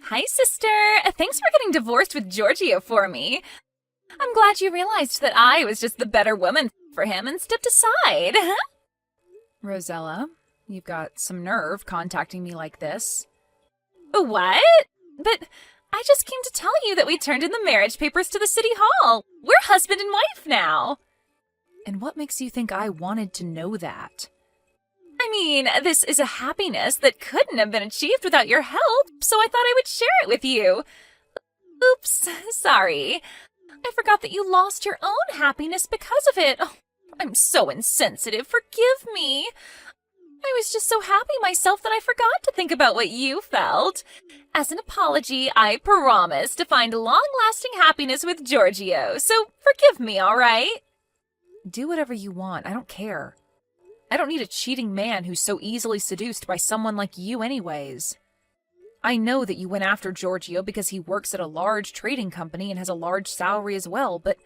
Hi, sister. Thanks for getting divorced with Giorgio for me. I'm glad you realized that I was just the better woman for him and stepped aside. Rosella, you've got some nerve contacting me like this. What? But I just came to tell you that we turned in the marriage papers to the city hall. We're husband and wife now. And what makes you think I wanted to know that? I mean, this is a happiness that couldn't have been achieved without your help, so I thought I would share it with you. Oops, sorry. I forgot that you lost your own happiness because of it. Oh, I'm so insensitive. Forgive me. I was just so happy myself that I forgot to think about what you felt. As an apology, I promise to find long-lasting happiness with Giorgio, so forgive me, all right? Do whatever you want. I don't care. I don't need a cheating man who's so easily seduced by someone like you anyways. I know that you went after Giorgio because he works at a large trading company and has a large salary as well, but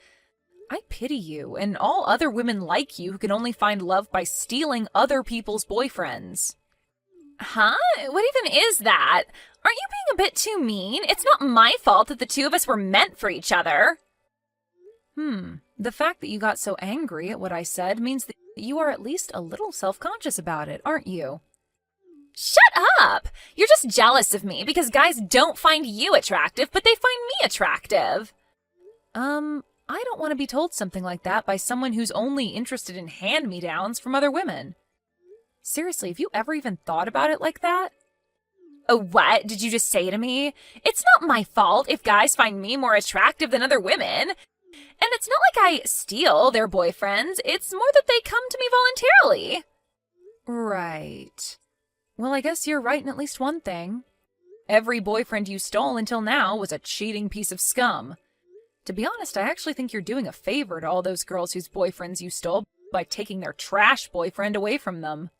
I pity you and all other women like you who can only find love by stealing other people's boyfriends. Huh? What even is that? Aren't you being a bit too mean? It's not my fault that the two of us were meant for each other. The fact that you got so angry at what I said means that you are at least a little self-conscious about it, aren't you? Shut up! You're just jealous of me because guys don't find you attractive, but they find me attractive. I don't want to be told something like that by someone who's only interested in hand-me-downs from other women. Seriously, have you ever even thought about it like that? Oh, what did you just say to me? It's not my fault if guys find me more attractive than other women. And it's not like I steal their boyfriends. It's more that they come to me voluntarily. Right. Well, I guess you're right in at least one thing. Every boyfriend you stole until now was a cheating piece of scum. To be honest, I actually think you're doing a favor to all those girls whose boyfriends you stole by taking their trash boyfriend away from them.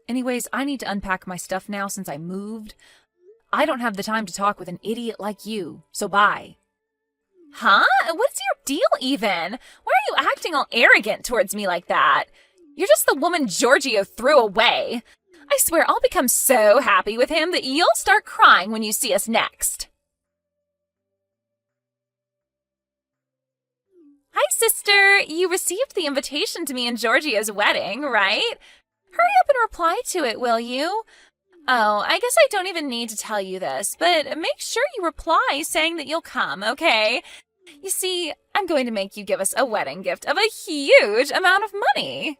Anyways, I need to unpack my stuff now since I moved. I don't have the time to talk with an idiot like you, so bye. Huh? What's your deal even? Why are you acting all arrogant towards me like that? You're just the woman Giorgio threw away. I swear I'll become so happy with him that you'll start crying when you see us next. Hi, sister. You received the invitation to me and Giorgio's wedding, right? Hurry up and reply to it, will you? Oh, I guess I don't even need to tell you this, but make sure you reply saying that you'll come, okay? You see, I'm going to make you give us a wedding gift of a huge amount of money.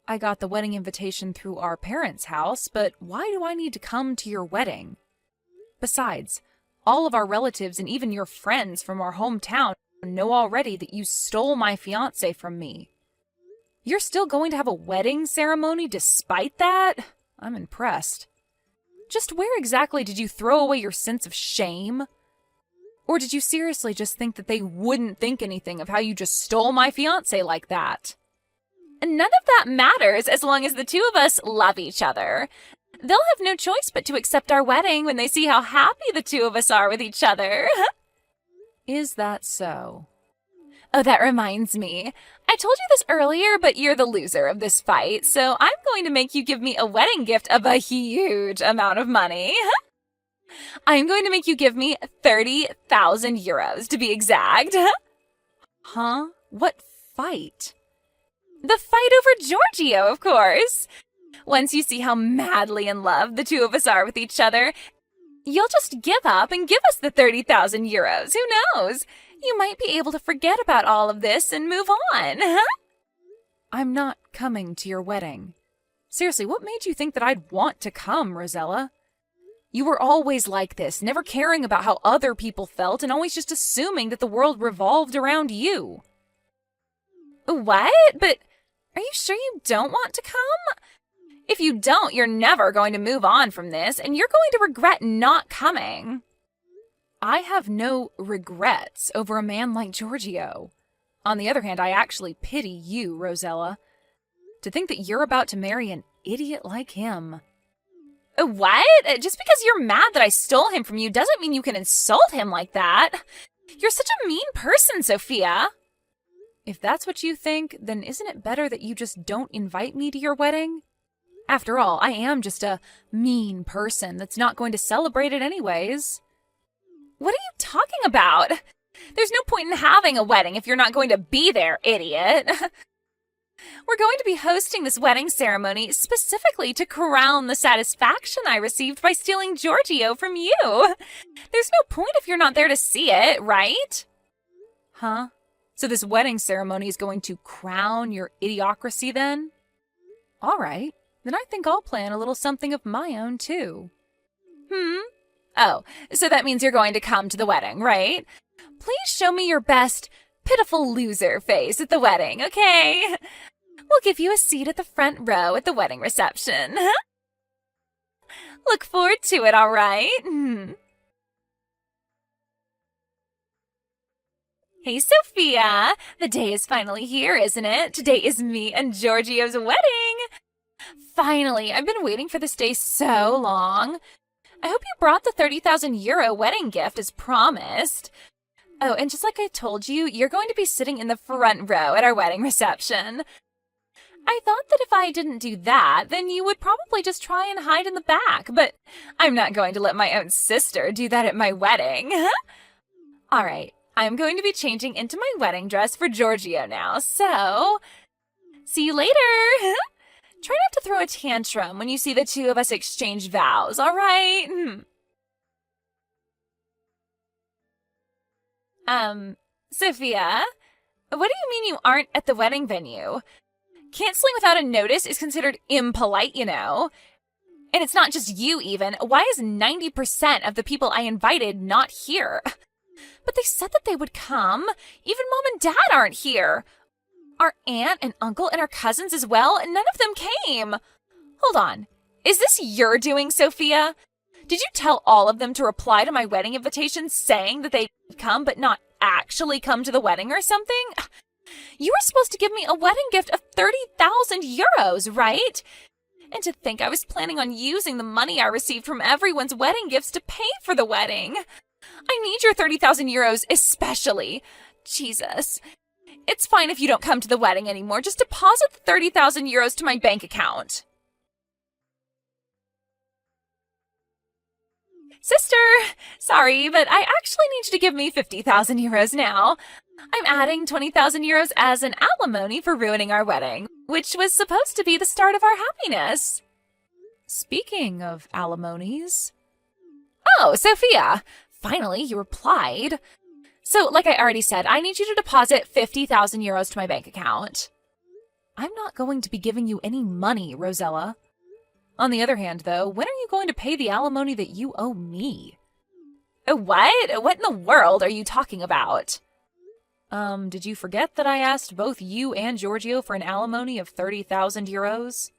I got the wedding invitation through our parents' house, but why do I need to come to your wedding? Besides, all of our relatives and even your friends from our hometown know already that you stole my fiancé from me. You're still going to have a wedding ceremony despite that? I'm impressed. Just where exactly did you throw away your sense of shame? Or did you seriously just think that they wouldn't think anything of how you just stole my fiancé like that? None of that matters as long as the two of us love each other. They'll have no choice but to accept our wedding when they see how happy the two of us are with each other. Is that so? Oh, that reminds me. I told you this earlier, but you're the loser of this fight, so I'm going to make you give me a wedding gift of a huge amount of money. I'm going to make you give me 30,000 euros, to be exact. Huh? What fight? The fight over Giorgio, of course. Once you see how madly in love the two of us are with each other, you'll just give up and give us the 30,000 euros. Who knows? You might be able to forget about all of this and move on. I'm not coming to your wedding. Seriously, what made you think that I'd want to come, Rosella? You were always like this, never caring about how other people felt and always just assuming that the world revolved around you. What? But are you sure you don't want to come? If you don't, you're never going to move on from this, and you're going to regret not coming. I have no regrets over a man like Giorgio. On the other hand, I actually pity you, Rosella. To think that you're about to marry an idiot like him. What? Just because you're mad that I stole him from you doesn't mean you can insult him like that. You're such a mean person, Sophia. If that's what you think, then isn't it better that you just don't invite me to your wedding? After all, I am just a mean person that's not going to celebrate it anyways. What are you talking about? There's no point in having a wedding if you're not going to be there, idiot. We're going to be hosting this wedding ceremony specifically to crown the satisfaction I received by stealing Giorgio from you. There's no point if you're not there to see it, right? Huh? So this wedding ceremony is going to crown your idiocracy then? All right, then I think I'll plan a little something of my own too. Oh, so that means you're going to come to the wedding, right? Please show me your best pitiful loser face at the wedding, okay? We'll give you a seat at the front row at the wedding reception. Look forward to it, all right? Hey, Sophia. The day is finally here, isn't it? Today is me and Giorgio's wedding. Finally, I've been waiting for this day so long. I hope you brought the 30,000 euro wedding gift as promised. Oh, and just like I told you, you're going to be sitting in the front row at our wedding reception. I thought that if I didn't do that, then you would probably just try and hide in the back, but I'm not going to let my own sister do that at my wedding. All right, I'm going to be changing into my wedding dress for Giorgio now, so see you later. Try not to throw a tantrum when you see the two of us exchange vows, all right? Sophia, what do you mean you aren't at the wedding venue? Canceling without a notice is considered impolite, you know. And it's not just you, even. Why is 90% of the people I invited not here? But they said that they would come. Even Mom and Dad aren't here. Our aunt and uncle and our cousins as well, and none of them came. Hold on. Is this your doing, Sophia? Did you tell all of them to reply to my wedding invitation saying that they'd come but not actually come to the wedding or something? You were supposed to give me a wedding gift of 30,000 euros, right? And to think I was planning on using the money I received from everyone's wedding gifts to pay for the wedding. I need your 30,000 euros especially. Jesus. It's fine if you don't come to the wedding anymore. Just deposit the 30,000 euros to my bank account. Sister, sorry, but I actually need you to give me 50,000 euros now. I'm adding 20,000 euros as an alimony for ruining our wedding, which was supposed to be the start of our happiness. Speaking of alimonies. Oh, Sophia, finally you replied. So, like I already said, I need you to deposit 50,000 euros to my bank account. I'm not going to be giving you any money, Rosella. On the other hand, though, when are you going to pay the alimony that you owe me? What? What in the world are you talking about? Did you forget that I asked both you and Giorgio for an alimony of 30,000 euros?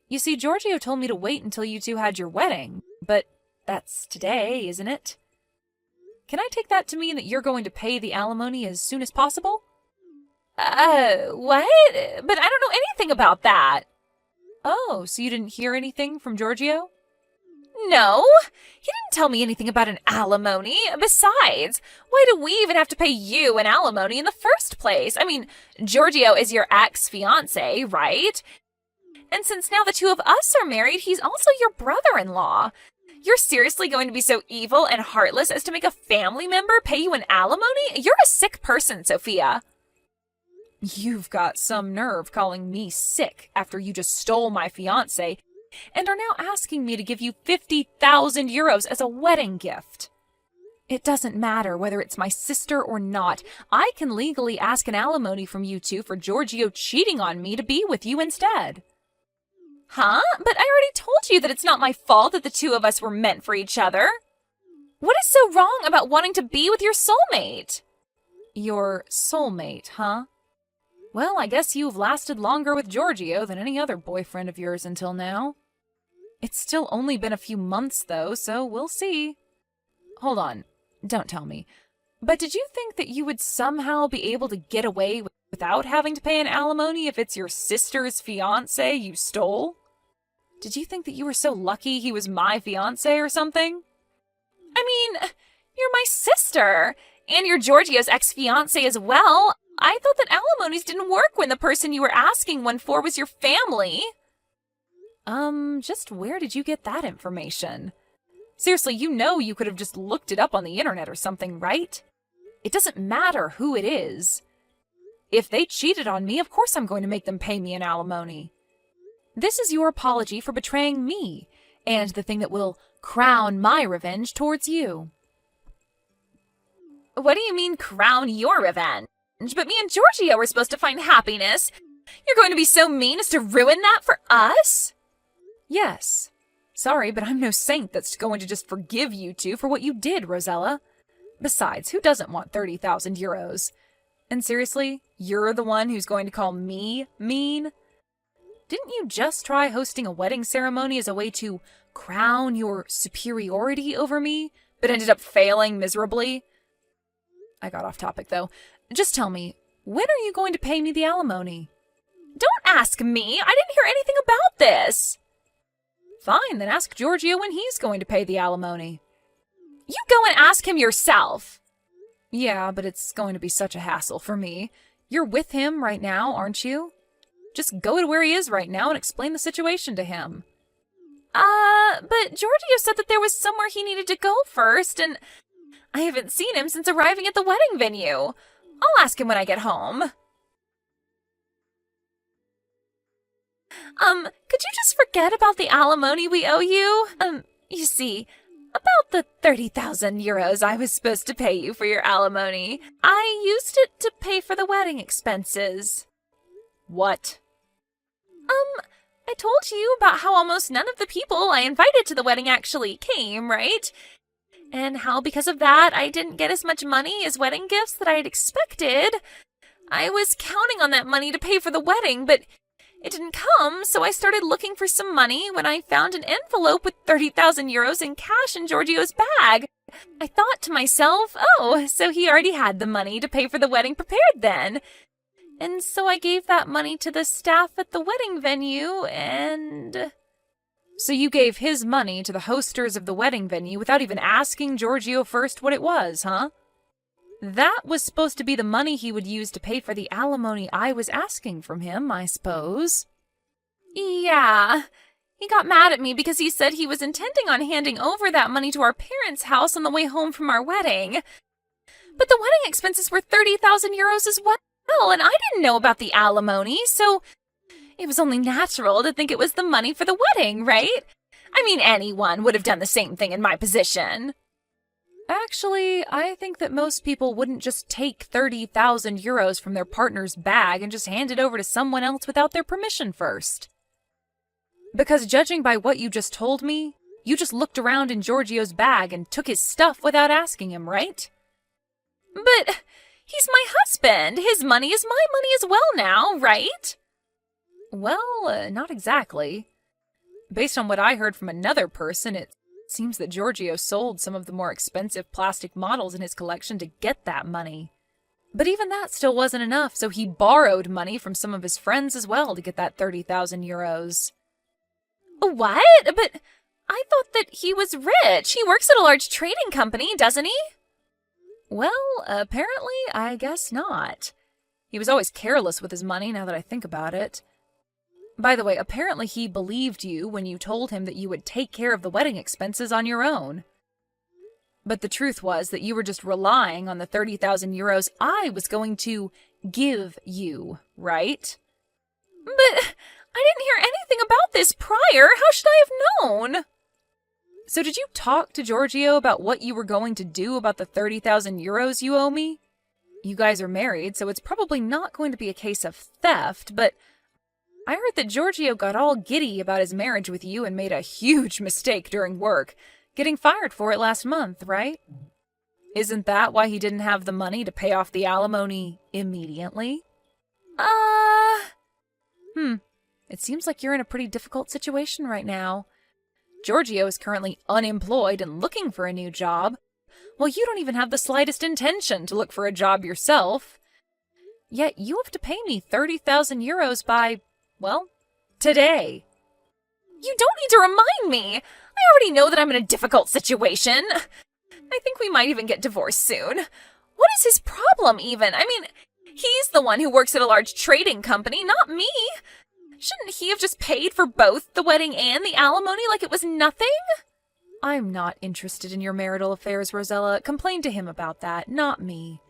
You see, Giorgio told me to wait until you two had your wedding, but that's today, isn't it? Can I take that to mean that you're going to pay the alimony as soon as possible? What? But I don't know anything about that. Oh, so you didn't hear anything from Giorgio? No, he didn't tell me anything about an alimony. Besides, why do we even have to pay you an alimony in the first place? I mean, Giorgio is your ex-fiancé, right? And since now the two of us are married, he's also your brother-in-law. You're seriously going to be so evil and heartless as to make a family member pay you an alimony? You're a sick person, Sophia. You've got some nerve calling me sick after you just stole my fiancé and are now asking me to give you 50,000 euros as a wedding gift. It doesn't matter whether it's my sister or not. I can legally ask an alimony from you two for Giorgio cheating on me to be with you instead. Huh? But I already told you that it's not my fault that the two of us were meant for each other. What is so wrong about wanting to be with your soulmate? Your soulmate, huh? Well, I guess you've lasted longer with Giorgio than any other boyfriend of yours until now. It's still only been a few months, though, so we'll see. Hold on, don't tell me. But did you think that you would somehow be able to get away without having to pay an alimony if it's your sister's fiancé you stole? Did you think that you were so lucky he was my fiancé or something? I mean, you're my sister, and you're Giorgio's ex-fiancé as well. I thought that alimonies didn't work when the person you were asking one for was your family. Just where did you get that information? Seriously, you know you could have just looked it up on the internet or something, right? It doesn't matter who it is. If they cheated on me, of course I'm going to make them pay me an alimony. This is your apology for betraying me, and the thing that will crown my revenge towards you. What do you mean, crown your revenge? But me and Giorgio were supposed to find happiness. You're going to be so mean as to ruin that for us? Yes. Sorry, but I'm no saint that's going to just forgive you two for what you did, Rosella. Besides, who doesn't want 30,000 euros? And seriously, you're the one who's going to call me mean? Didn't you just try hosting a wedding ceremony as a way to crown your superiority over me, but ended up failing miserably? I got off topic, though. Just tell me, when are you going to pay me the alimony? Don't ask me. I didn't hear anything about this. Fine, then ask Giorgio when he's going to pay the alimony. You go and ask him yourself. Yeah, but it's going to be such a hassle for me. You're with him right now, aren't you? Just go to where he is right now and explain the situation to him. But Giorgio said that there was somewhere he needed to go first, and I haven't seen him since arriving at the wedding venue. I'll ask him when I get home. Could you just forget about the alimony we owe you? You see, about the 30,000 euros I was supposed to pay you for your alimony. I used it to pay for the wedding expenses. What? I told you about how almost none of the people I invited to the wedding actually came, right? And how because of that, I didn't get as much money as wedding gifts that I had expected. I was counting on that money to pay for the wedding, but it didn't come, so I started looking for some money when I found an envelope with 30,000 euros in cash in Giorgio's bag. I thought to myself, oh, so he already had the money to pay for the wedding prepared then. And so I gave that money to the staff at the wedding venue, and... So you gave his money to the hosters of the wedding venue without even asking Giorgio first what it was, huh? That was supposed to be the money he would use to pay for the alimony I was asking from him, I suppose. Yeah. He got mad at me because he said he was intending on handing over that money to our parents' house on the way home from our wedding. But the wedding expenses were 30,000 euros as well, and I didn't know about the alimony, so it was only natural to think it was the money for the wedding, right? I mean, anyone would have done the same thing in my position. Actually, I think that most people wouldn't just take 30,000 euros from their partner's bag and just hand it over to someone else without their permission first. Because judging by what you just told me, you just looked around in Giorgio's bag and took his stuff without asking him, right? But he's my husband. His money is my money as well now, right? Well, not exactly. Based on what I heard from another person, it seems that Giorgio sold some of the more expensive plastic models in his collection to get that money. But even that still wasn't enough, so he borrowed money from some of his friends as well to get that 30,000 euros. What? But I thought that he was rich. He works at a large trading company, doesn't he? Well, apparently, I guess not. He was always careless with his money, now that I think about it. By the way, apparently he believed you when you told him that you would take care of the wedding expenses on your own. But the truth was that you were just relying on the 30,000 euros I was going to give you, right? But I didn't hear anything about this prior. How should I have known? So did you talk to Giorgio about what you were going to do about the 30,000 euros you owe me? You guys are married, so it's probably not going to be a case of theft, but I heard that Giorgio got all giddy about his marriage with you and made a huge mistake during work, getting fired for it last month, right? Isn't that why he didn't have the money to pay off the alimony immediately? It seems like you're in a pretty difficult situation right now. Giorgio is currently unemployed and looking for a new job, while you don't even have the slightest intention to look for a job yourself. Yet you have to pay me 30,000 euros by, well, today. You don't need to remind me. I already know that I'm in a difficult situation. I think we might even get divorced soon. What is his problem even? I mean, he's the one who works at a large trading company, not me. Shouldn't he have just paid for both the wedding and the alimony like it was nothing? I'm not interested in your marital affairs, Rosella. Complain to him about that, not me.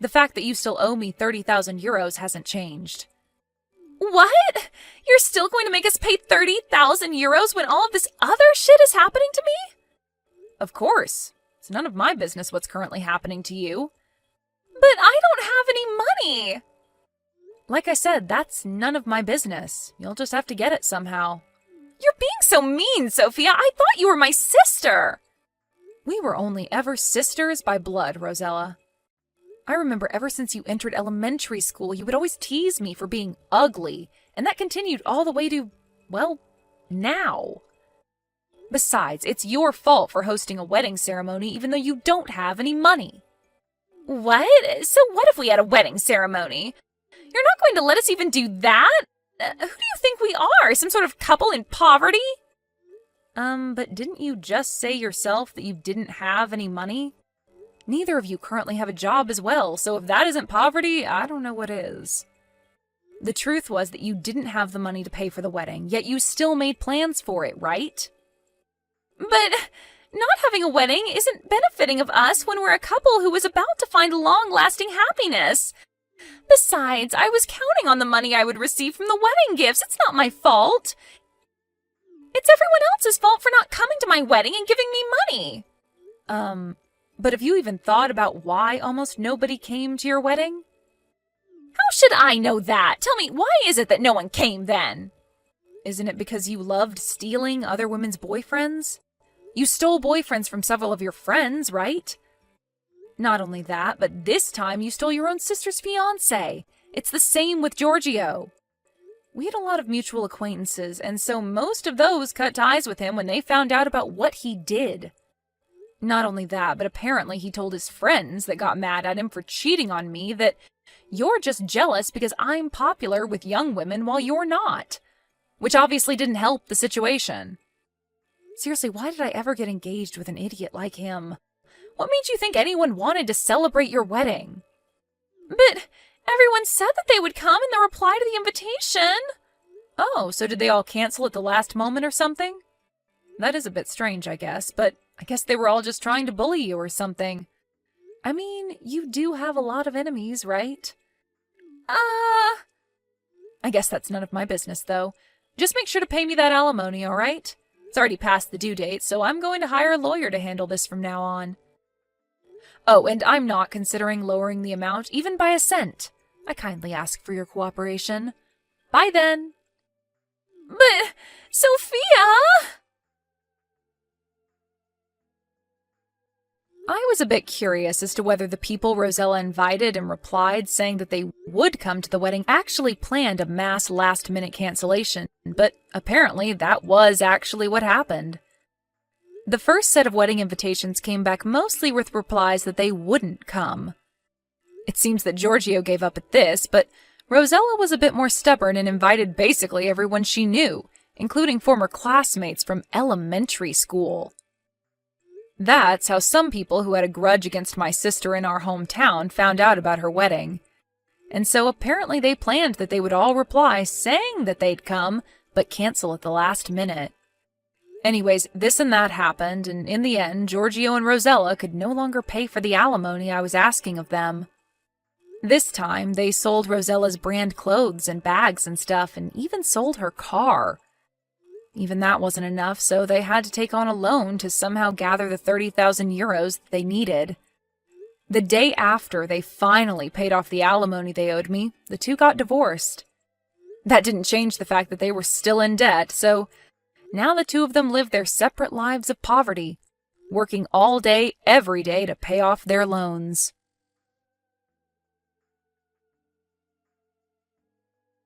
The fact that you still owe me 30,000 euros hasn't changed. What? You're still going to make us pay 30,000 euros when all of this other shit is happening to me? Of course. It's none of my business what's currently happening to you. But I don't have any money. Like I said, that's none of my business. You'll just have to get it somehow. You're being so mean, Sophia. I thought you were my sister. We were only ever sisters by blood, Rosella. I remember ever since you entered elementary school, you would always tease me for being ugly, and that continued all the way to, well, now. Besides, it's your fault for hosting a wedding ceremony even though you don't have any money. What? So what if we had a wedding ceremony? You're not going to let us even do that? Who do you think we are? Some sort of couple in poverty? But didn't you just say yourself that you didn't have any money? Neither of you currently have a job as well, so if that isn't poverty, I don't know what is. The truth was that you didn't have the money to pay for the wedding, yet you still made plans for it, right? But not having a wedding isn't benefiting of us when we're a couple who was about to find long-lasting happiness. Besides, I was counting on the money I would receive from the wedding gifts. It's not my fault. It's everyone else's fault for not coming to my wedding and giving me money. But have you even thought about why almost nobody came to your wedding? How should I know that? Tell me, why is it that no one came then? Isn't it because you loved stealing other women's boyfriends? You stole boyfriends from several of your friends, right? Not only that, but this time you stole your own sister's fiancé. It's the same with Giorgio. We had a lot of mutual acquaintances, and so most of those cut ties with him when they found out about what he did. Not only that, but apparently he told his friends that got mad at him for cheating on me that you're just jealous because I'm popular with young women while you're not. Which obviously didn't help the situation. Seriously, why did I ever get engaged with an idiot like him? What made you think anyone wanted to celebrate your wedding? But everyone said that they would come in the reply to the invitation. Oh, so did they all cancel at the last moment or something? That is a bit strange, I guess, but I guess they were all just trying to bully you or something. I mean, you do have a lot of enemies, right? I guess that's none of my business, though. Just make sure to pay me that alimony, all right? It's already past the due date, so I'm going to hire a lawyer to handle this from now on. Oh, and I'm not considering lowering the amount even by a cent. I kindly ask for your cooperation. Bye then. But, Sophia! I was a bit curious as to whether the people Rosella invited and replied saying that they would come to the wedding actually planned a mass last-minute cancellation, but apparently that was actually what happened. The first set of wedding invitations came back mostly with replies that they wouldn't come. It seems that Giorgio gave up at this, but Rosella was a bit more stubborn and invited basically everyone she knew, including former classmates from elementary school. That's how some people who had a grudge against my sister in our hometown found out about her wedding. And so apparently they planned that they would all reply saying that they'd come, but cancel at the last minute. Anyways, this and that happened, and in the end, Giorgio and Rosella could no longer pay for the alimony I was asking of them. This time, they sold Rosella's brand clothes and bags and stuff, and even sold her car. Even that wasn't enough, so they had to take on a loan to somehow gather the 30,000 euros that they needed. The day after they finally paid off the alimony they owed me, the two got divorced. That didn't change the fact that they were still in debt, so now the two of them live their separate lives of poverty, working all day, every day to pay off their loans.